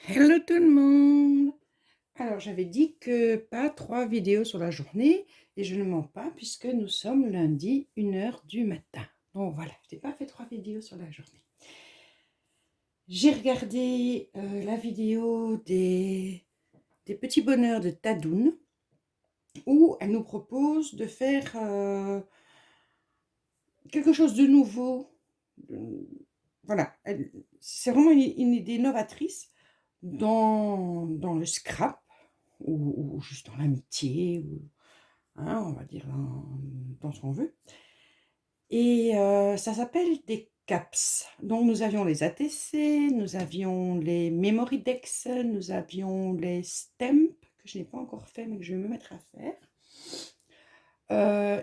Hello tout le monde! Alors j'avais dit que pas 3 vidéos sur la journée et je ne mens pas puisque nous sommes lundi 1 heure du matin. Donc voilà, je n'ai pas fait 3 vidéos sur la journée. J'ai regardé la vidéo des petits bonheurs de Tadoun où elle nous propose de faire quelque chose de nouveau. Voilà, c'est vraiment une idée novatrice dans le scrap. Ou juste dans l'amitié, ou, hein, on va dire dans ce qu'on veut. Et ça s'appelle des CAPS. Donc nous avions les ATC, nous avions les Memorydex, nous avions les STEMP, que je n'ai pas encore fait, mais que je vais me mettre à faire.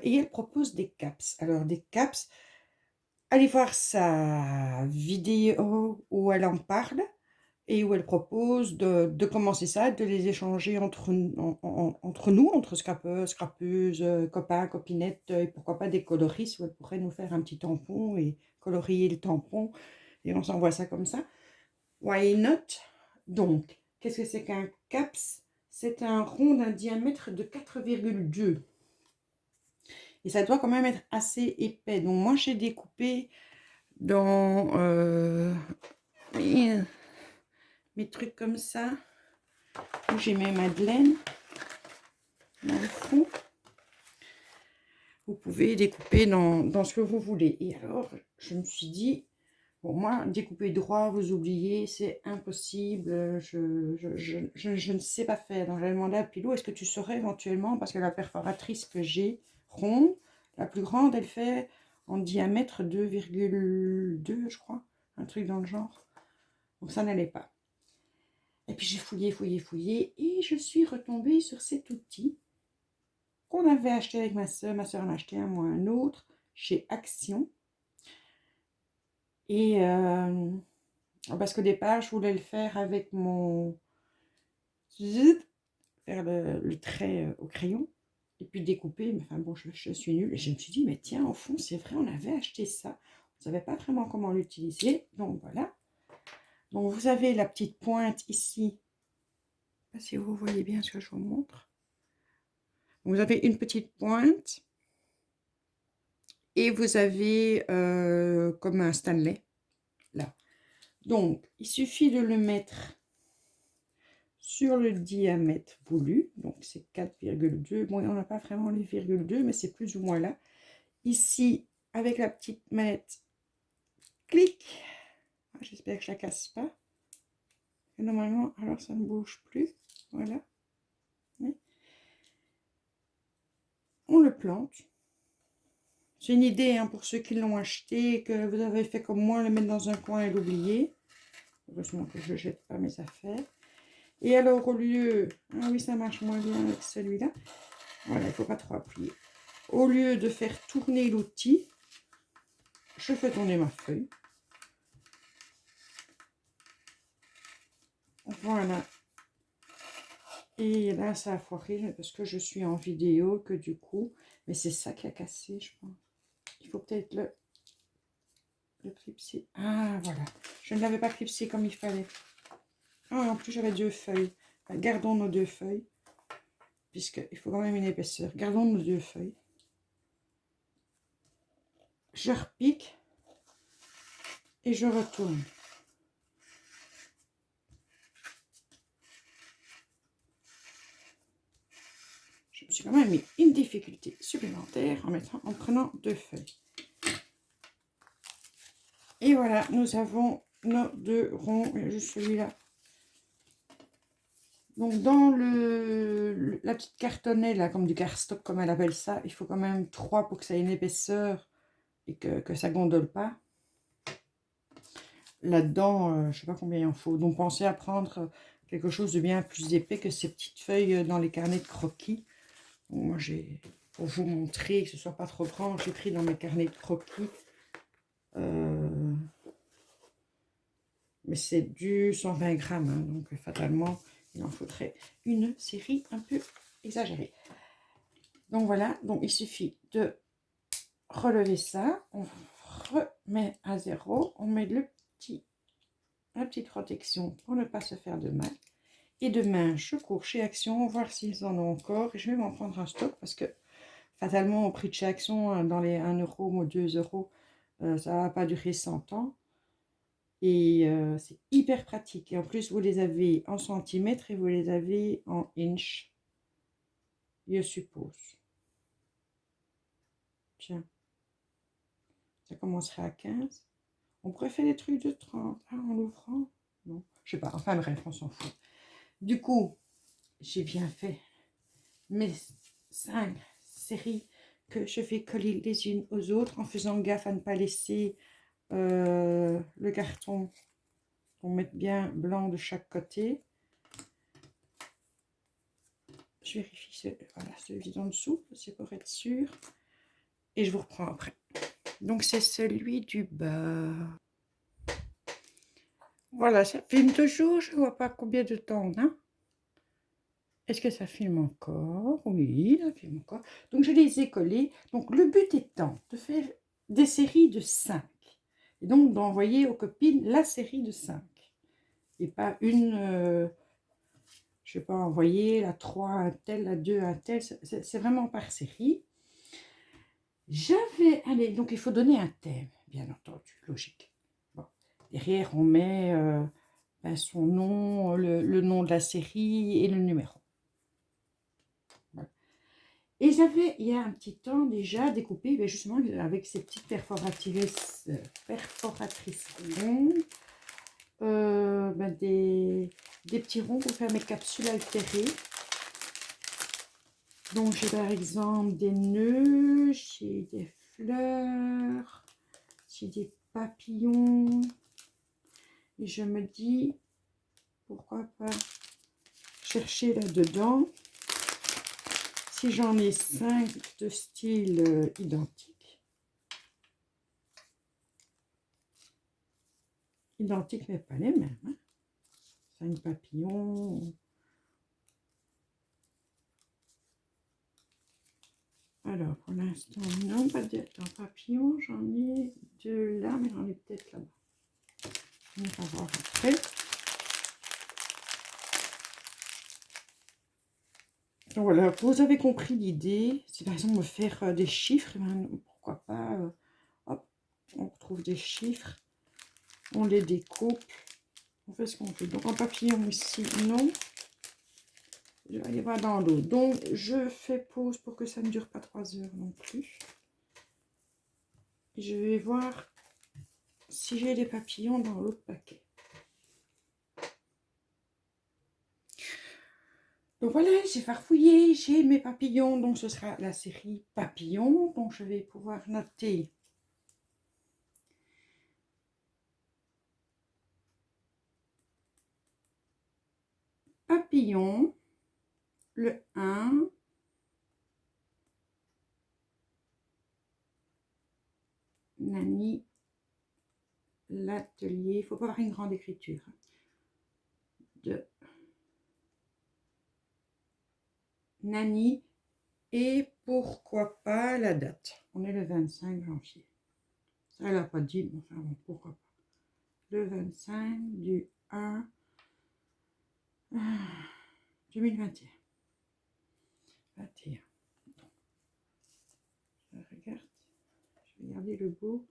Et elle propose des CAPS. Alors des CAPS, allez voir sa vidéo où elle en parle. Et où elle propose de commencer ça, de les échanger entre nous, entre scrapeuses, copains, copinettes, et pourquoi pas des coloristes, où elle pourrait nous faire un petit tampon et colorier le tampon, et on s'envoie ça comme ça. Why not? Donc, qu'est-ce que c'est qu'un CAPS? C'est un rond d'un diamètre de 4,2. Et ça doit quand même être assez épais. Donc moi, j'ai découpé dans mes trucs comme ça. J'ai mes madeleines dans le fond. Vous pouvez découper dans ce que vous voulez. Et alors, je me suis dit, bon, moi, découper droit, vous oubliez, c'est impossible. Je ne sais pas faire. Donc, j'avais demandé à Pilou, est-ce que tu saurais éventuellement, parce que la perforatrice que j'ai, ronde, la plus grande, elle fait en diamètre 2,2, je crois. Un truc dans le genre. Donc, ça n'allait pas. Et puis, j'ai fouillé, et je suis retombée sur cet outil qu'on avait acheté avec ma soeur. Ma soeur en a acheté un, moi un autre, chez Action. Et parce qu'au départ, je voulais le faire avec mon... faire le trait au crayon. Et puis découper, mais enfin bon, je suis nulle. Et je me suis dit, mais tiens, au fond, c'est vrai, on avait acheté ça. On ne savait pas vraiment comment l'utiliser. Donc voilà. Donc vous avez la petite pointe ici. Je ne sais pas si vous voyez bien ce que je vous montre. Vous avez une petite pointe. Et vous avez comme un Stanley, là. Donc, il suffit de le mettre sur le diamètre voulu. Donc, c'est 4,2. Bon, on n'a pas vraiment les 2, mais c'est plus ou moins là. Ici, avec la petite manette, clic. J'espère que je ne la casse pas. Et normalement, alors ça ne bouge plus. Voilà. On le plante. C'est une idée hein, pour ceux qui l'ont acheté, que vous avez fait comme moi, le mettre dans un coin et l'oublier. Heureusement que je ne jette pas mes affaires. Et alors, au lieu... Ah oui, ça marche moins bien avec celui-là. Voilà, il ne faut pas trop appuyer. Au lieu de faire tourner l'outil, je fais tourner ma feuille. Voilà. Et là, ça a foiré parce que je suis en vidéo, que du coup... Mais c'est ça qui a cassé, je pense. Il faut peut-être le clipser. Ah, voilà. Je ne l'avais pas clipsé comme il fallait. Ah, en plus, j'avais 2 feuilles. Enfin, gardons nos 2 feuilles. Puisqu'il faut quand même une épaisseur. Gardons nos 2 feuilles. Je repique. Et je retourne. Je me suis quand même mis une difficulté supplémentaire en prenant 2 feuilles. Et voilà, nous avons nos 2 ronds. Il y a juste celui-là. Donc dans la petite cartonnette, là, comme du cardstock, comme elle appelle ça, il faut quand même 3 pour que ça ait une épaisseur et que ça gondole pas. Là-dedans, je sais pas combien il en faut. Donc pensez à prendre quelque chose de bien plus épais que ces petites feuilles dans les carnets de croquis. Donc, moi, pour vous montrer que ce soit pas trop grand, j'ai pris dans mes carnets de croquis. Mais c'est du 120 grammes, hein, donc fatalement, il en faudrait une série un peu exagérée. Donc voilà, donc il suffit de relever ça, on remet à zéro, on met le petit la petite protection pour ne pas se faire de mal. Et demain, je cours chez Action, voir s'ils en ont encore. Et je vais m'en prendre un stock parce que, fatalement, au prix de chez Action, dans les 1 euro ou 2 euros, ça ne va pas durer 100 ans. Et c'est hyper pratique. Et en plus, vous les avez en centimètres et vous les avez en inch, je suppose. Tiens, ça commencerait à 15. On pourrait faire des trucs de 30 hein, en l'ouvrant. Non, je sais pas. Enfin bref, on s'en fout. Du coup, j'ai bien fait mes 5 séries que je vais coller les unes aux autres en faisant gaffe à ne pas laisser le carton. On met bien blanc de chaque côté. Je vérifie voilà, celui d'en dessous, c'est pour être sûr. Et je vous reprends après. Donc c'est celui du bas. Voilà, ça filme toujours. Je ne vois pas combien de temps on a. Est-ce que ça filme encore? Oui, ça filme encore. Donc je les ai collés. Donc le but étant de faire des séries de 5. Et donc d'envoyer aux copines la série de 5. Et pas une... je ne vais pas envoyer la 3 à un tel, la 2 à un tel. C'est vraiment par série. Allez, donc il faut donner un thème, bien entendu, logique. Bon. Derrière, on met son nom, le nom de la série et le numéro. Voilà. Et il y a un petit temps déjà découpé, justement avec ces petites perforatrices rondes, des petits ronds pour faire mes capsules altérées. Donc j'ai par exemple des nœuds, j'ai des fleurs, j'ai des papillons. Et je me dis, pourquoi pas chercher là-dedans. Si j'en ai 5 de style identique. Identiques mais pas les mêmes. Hein. 5 papillons. Alors, pour l'instant, non, pas en papillon. J'en ai 2 là, mais j'en ai peut-être là-bas. On va voir après. Donc voilà, vous avez compris l'idée. Si par exemple on veut faire des chiffres, ben, pourquoi pas, hop, on retrouve des chiffres, on les découpe, on fait ce qu'on fait. Donc en papillon ici, non. Il va y avoir dans l'eau. Donc je fais pause pour que ça ne dure pas 3 heures non plus. Je vais voir si j'ai des papillons dans l'autre paquet. Donc voilà, j'ai farfouillé, j'ai mes papillons, donc ce sera la série papillons. Donc je vais pouvoir noter papillon, le 1, Nani, l'atelier, il faut pas avoir une grande écriture. 2, Nani, et pourquoi pas la date. On est le 25 janvier. Ça, elle n'a pas dit, mais enfin bon, pourquoi pas. Le 25 du 1 2021. 21. Je regarde. Je vais garder le beau.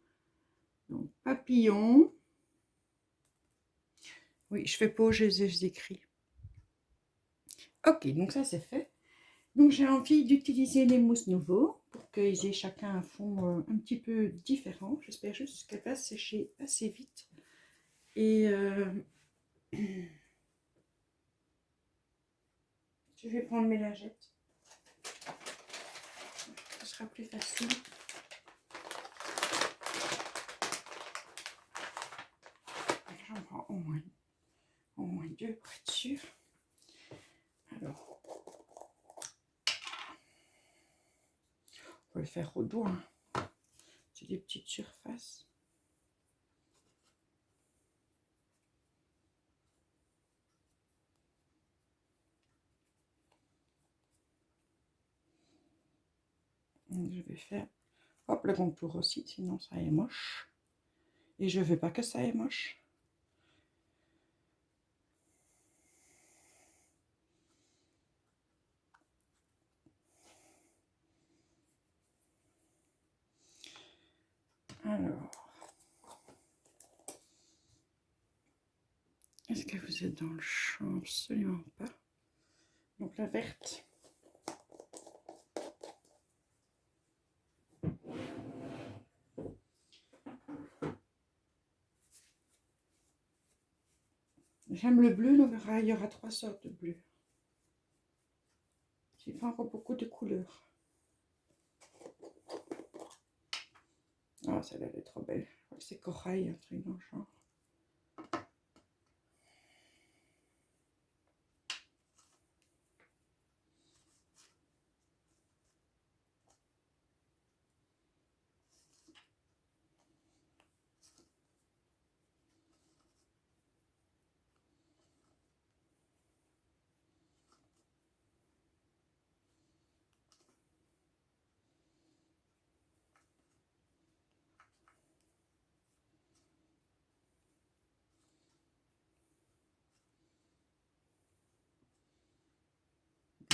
Donc, papillon. Oui, je fais pause, je les écris. Ok, donc ça c'est fait. Donc j'ai envie d'utiliser les mousses nouveaux pour qu'ils aient chacun un fond un petit peu différent. J'espère juste qu'elle va sécher assez vite. Et je vais prendre mes lingettes. Ce sera plus facile. J'en prends au moins 2 pour être sûr. Alors, on va le faire au doigt. Hein. C'est des petites surfaces. Je vais faire hop, le contour aussi, sinon ça est moche. Et je ne veux pas que ça est moche. Alors, est-ce que vous êtes dans le champ? Absolument pas. Donc la verte. J'aime le bleu, donc il y aura 3 sortes de bleu. J'ai pas encore beaucoup de couleurs. Ah, celle-là, elle est trop belle. C'est corail, un truc dans le genre.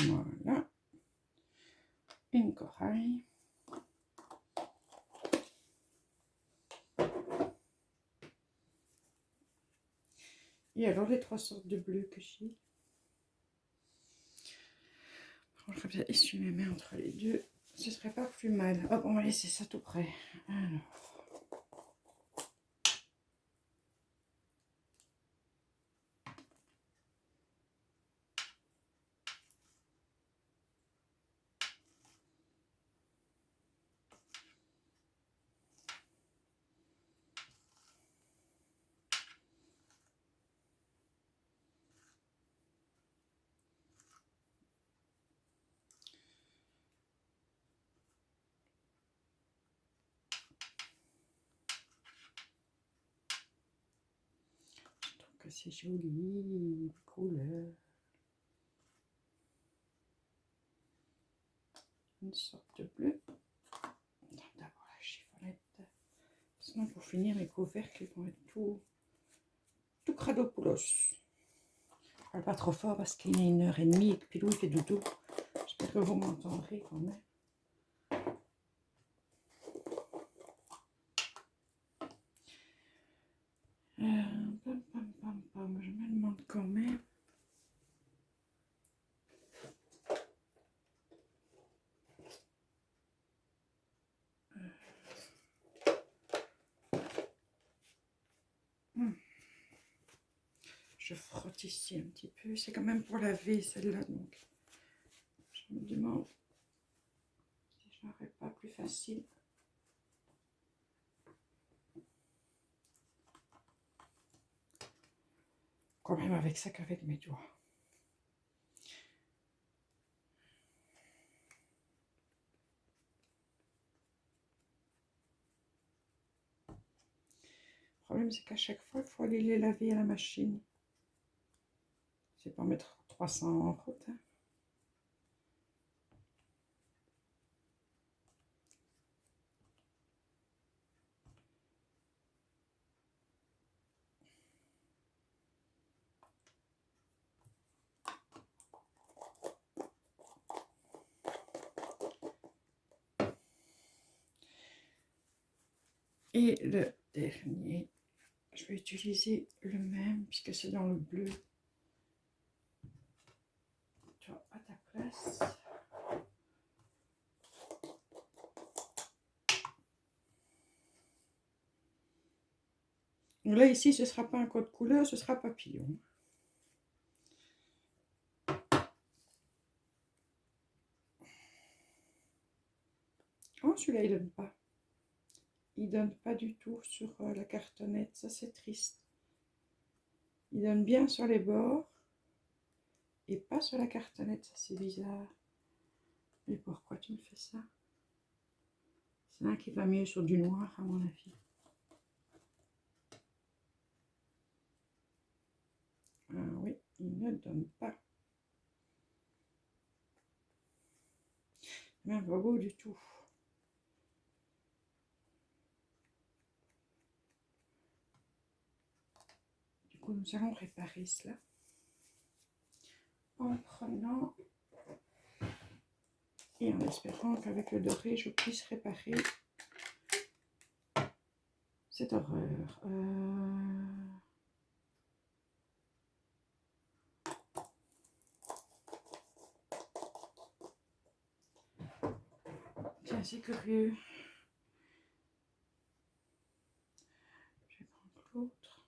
Voilà. Une corail. Et alors les 3 sortes de bleu que j'ai. Je vais peut-être essuyer mes mains entre les deux. Ce serait pas plus mal. Hop, on va laisser ça tout près. Alors. Je trouve que c'est joli, couleur. Une sorte de bleu. D'abord la chiffonnette. Sinon, pour finir, les couvercles ils vont être tout cradopoulos. Je parle pas trop fort parce qu'il est 1h30 et que Pilou il fait doudou. J'espère que vous m'entendrez quand même. Je me demande quand même. Je frotte ici un petit peu. C'est quand même pour laver celle-là, donc je me demande si je n'aurais pas plus facile. Quand même avec ça qu'avec mes doigts. Le problème, c'est qu'à chaque fois, il faut aller les laver à la machine. C'est pas mettre 300 en route. Hein. Et le dernier, je vais utiliser le même puisque c'est dans le bleu. Tu vois, à ta place. Là, ici, ce ne sera pas un code couleur, ce sera papillon. Oh, celui-là, il donne pas. Il donne pas du tout sur la cartonnette. Ça, c'est triste. Il donne bien sur les bords et pas sur la cartonnette. Ça, c'est bizarre. Mais pourquoi tu me fais ça? C'est un qui va mieux sur du noir, à mon avis. Ah oui, il ne donne pas. Même pas beau du tout. Du coup, nous allons réparer cela en prenant et en espérant qu'avec le doré, je puisse réparer Cette horreur. Tiens, c'est curieux. Je vais prendre l'autre.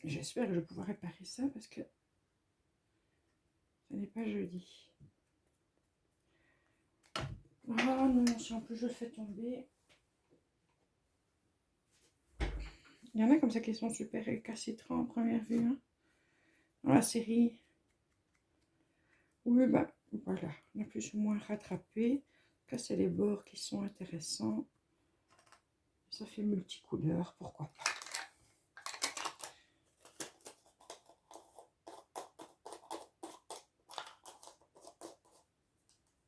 J'espère que je vais pouvoir réparer ça parce que ça n'est pas joli. Oh non, si en plus je le fais tomber. Il y en a comme ça qui sont super récalcitrants en première vue. Hein. Dans la série. Oui, bah voilà, on a plus ou moins rattrapé. Casser les bords qui sont intéressants. Ça fait multicouleur, pourquoi pas.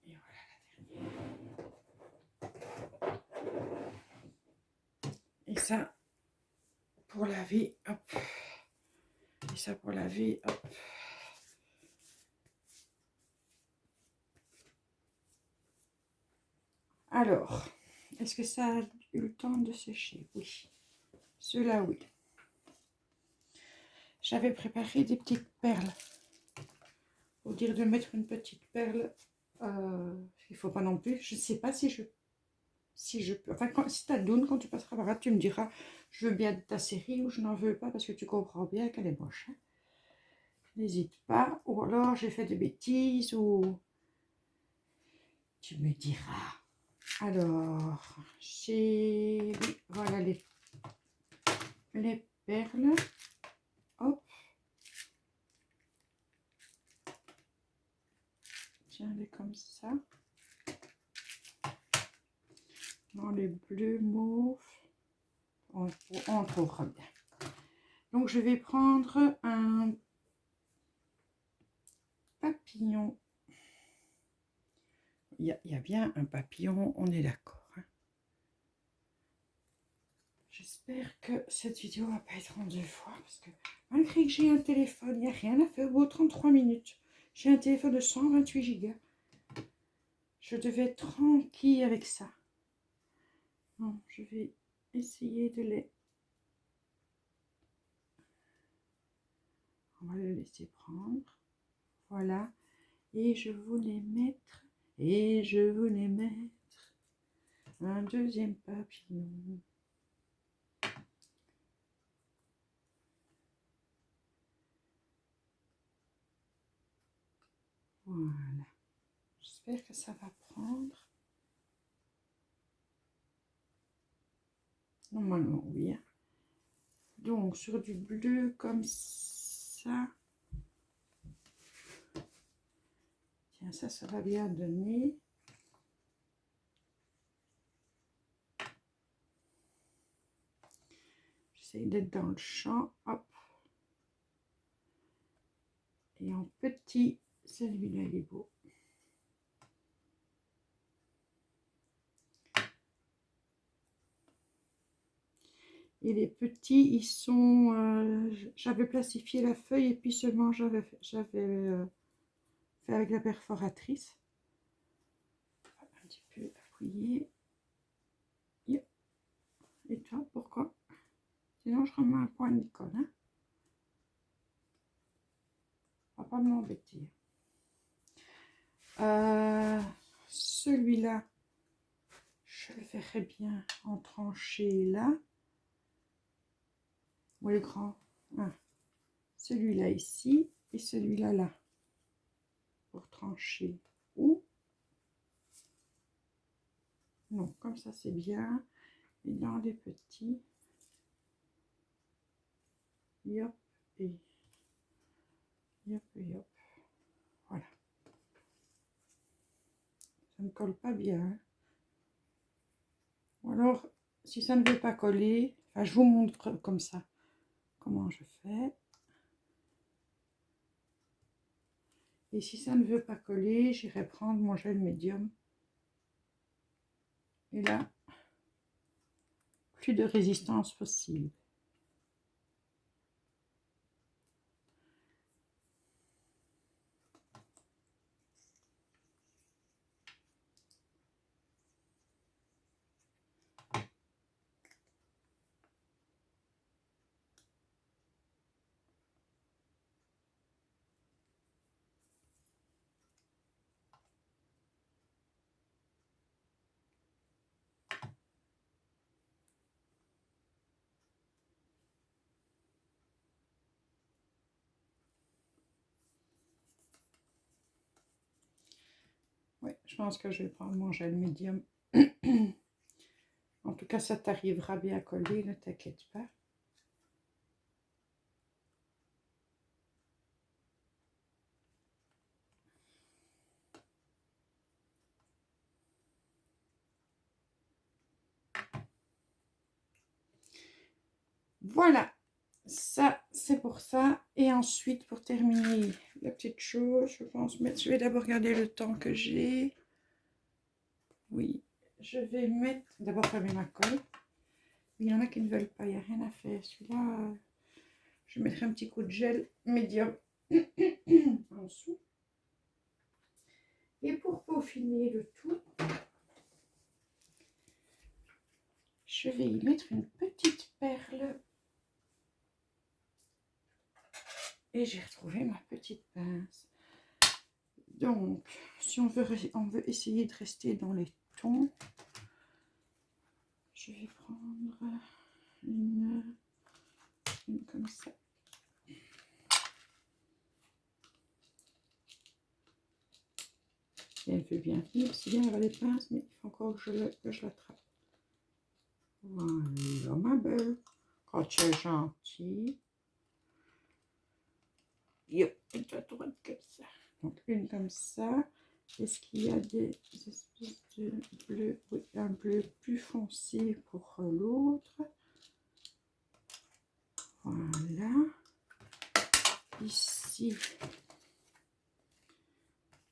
Et voilà la dernière. Et ça, pour laver, hop. Et ça pour laver, hop. Alors, est-ce que ça a eu le temps de sécher? Oui. Ceux-là, oui. J'avais préparé des petites perles. Pour dire de mettre une petite perle, il ne faut pas non plus. Je ne sais pas si je peux. Enfin, si tu as Dune, quand tu passeras par là, tu me diras, je veux bien de ta série ou je n'en veux pas parce que tu comprends bien qu'elle est moche. Hein. N'hésite pas. Ou alors j'ai fait des bêtises ou tu me diras. Alors, j'ai... Oui, voilà les perles. Hop. Tiens, les comme ça. Dans les bleus mauves. On trouvera bien. Donc, je vais prendre un papillon. Il y a bien un papillon, on est d'accord. Hein. J'espère que cette vidéo va pas être en 2 fois. Parce que malgré que j'ai un téléphone, il n'y a rien à faire. Au bout de 33 minutes, j'ai un téléphone de 128 Go. Je devais être tranquille avec ça. Bon, je vais essayer de les... On va le laisser prendre. Voilà. Et je voulais mettre... Et je voulais mettre un deuxième papillon. Voilà. J'espère que ça va prendre. Normalement, oui. Donc, sur du bleu comme ça. Tiens, ça va bien donner. J'essaie d'être dans le champ. Hop. Et en petit, celui-là, il est beau. Et les petits, ils sont... j'avais plastifié la feuille et puis seulement j'avais fait avec la perforatrice. Un petit peu appuyer. Et toi, pourquoi? Sinon, je remets un point de Nicole. Hein? On va pas m'embêter. Celui-là, je le verrai bien en tranché là. Ou le grand. Ah. Celui-là ici et celui-là là. Pour trancher. Ou non, comme ça c'est bien. Et dans les petits. Yop et yop et yop. Voilà. Ça ne colle pas bien. Hein. Ou alors, si ça ne veut pas coller, enfin, je vous montre comme ça comment je fais. Et si ça ne veut pas coller, j'irai prendre mon gel médium. Et là, plus de résistance possible. Je pense que je vais prendre mon gel médium. En tout cas, ça t'arrivera bien à coller, ne t'inquiète pas. Voilà, ça c'est pour ça. Et ensuite, pour terminer la petite chose, je pense mettre, je vais d'abord regarder le temps que j'ai. Oui, je vais mettre, d'abord fermer ma colle. Il y en a qui ne veulent pas, il n'y a rien à faire. Celui-là, je mettrai un petit coup de gel médium en dessous. Et pour peaufiner le tout, je vais y mettre une petite perle. Et j'ai retrouvé ma petite pince. Donc, si on veut essayer de rester dans les tons, je vais prendre une comme ça. Et elle fait bien tenir, c'est bien avoir les pinces, mais il faut encore que je l'attrape. Voilà, ma belle. Quand tu es gentille. Yo, et toi, droite comme ça. Donc, une comme ça. Est-ce qu'il y a des espèces de bleu? Oui, un bleu plus foncé pour l'autre. Voilà. Ici,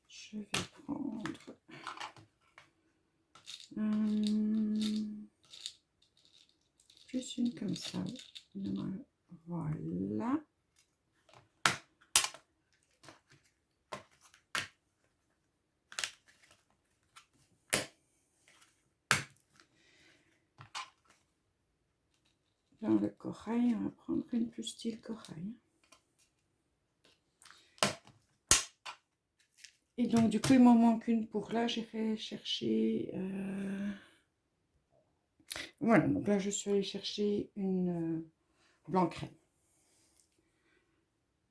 je vais prendre plus une comme ça. Voilà. Dans le corail, on va prendre une plus style corail. Et donc, du coup, il m'en manque une pour là. J'irai chercher... Voilà, donc là, je suis allée chercher une blanc crème.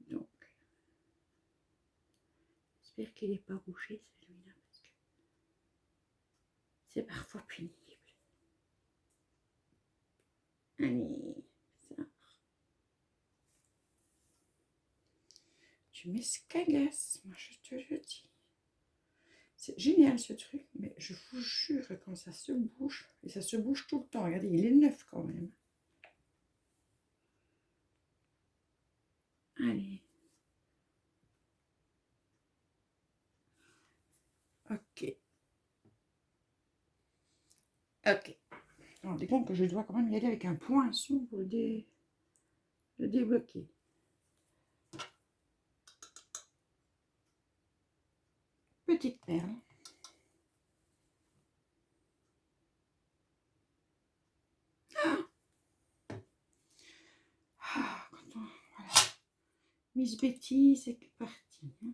Donc, j'espère qu'il n'est pas rouché, celui-là, parce que c'est parfois pénible. Allez, ça. Tu m'escagasses, moi, je te le dis. C'est génial ce truc, mais je vous jure, quand ça se bouge, et ça se bouge tout le temps, regardez, il est neuf quand même. Allez. Ok. Ok. Rendez compte que je dois quand même y aller avec un poinçon pour le débloquer. Petite perle. Ah, quand on, voilà. Miss Betty, c'est parti. Hein.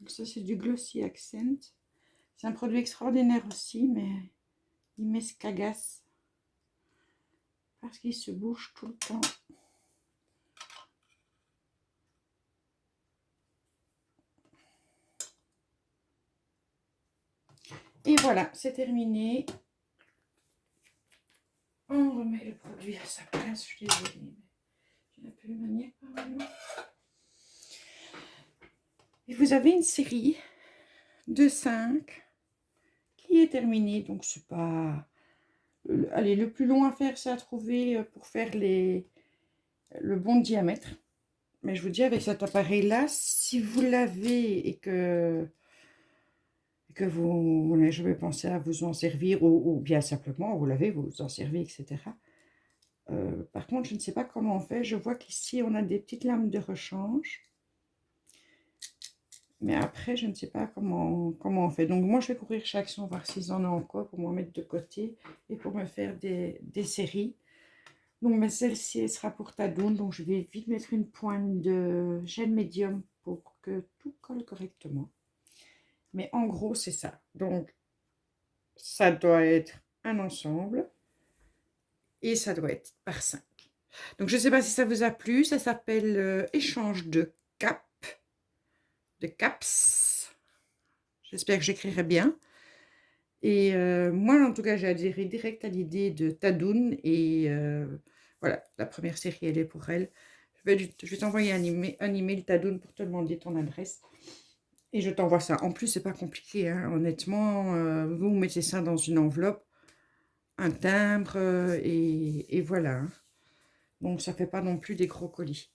Donc ça, c'est du Glossy Accent. C'est un produit extraordinaire aussi, mais il m'escagasse. Parce qu'il se bouge tout le temps. Et voilà, c'est terminé. On remet le produit à sa place. Je suis désolée. J'ai un peu le maniaque par moment. Et vous avez une série de 5 qui est terminée. Donc, c'est pas... Allez, le plus long à faire, c'est à trouver pour faire le bon diamètre. Mais je vous dis, avec cet appareil-là, si vous l'avez et que vous n'avez jamais pensé à vous en servir, ou bien simplement, vous l'avez, vous en servez, etc. Par contre, je ne sais pas comment on fait. Je vois qu'ici, on a des petites lames de rechange. Mais après, je ne sais pas comment on fait. Donc, moi, je vais courir chez Action, voir s'ils en ont encore pour m'en mettre de côté et pour me faire des séries. Donc, mais celle-ci, elle sera pour Tadoun. Donc, je vais vite mettre une pointe de gel médium pour que tout colle correctement. Mais en gros, c'est ça. Donc, ça doit être un ensemble et ça doit être par 5. Donc je ne sais pas si ça vous a plu, ça s'appelle échange de caps. J'espère que j'écrirai bien. Et moi, en tout cas, j'ai adhéré direct à l'idée de Tadoun. Et voilà, la première série, elle est pour elle. Je vais t'envoyer un email Tadoun pour te demander ton adresse. Et je t'envoie ça. En plus, c'est pas compliqué, hein, honnêtement. Vous mettez ça dans une enveloppe, un timbre, et voilà, hein. Donc, ça fait pas non plus des gros colis.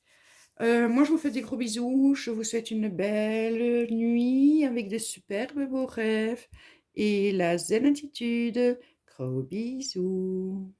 Moi, je vous fais des gros bisous. Je vous souhaite une belle nuit avec de superbes beaux rêves et la zen attitude. Gros bisous.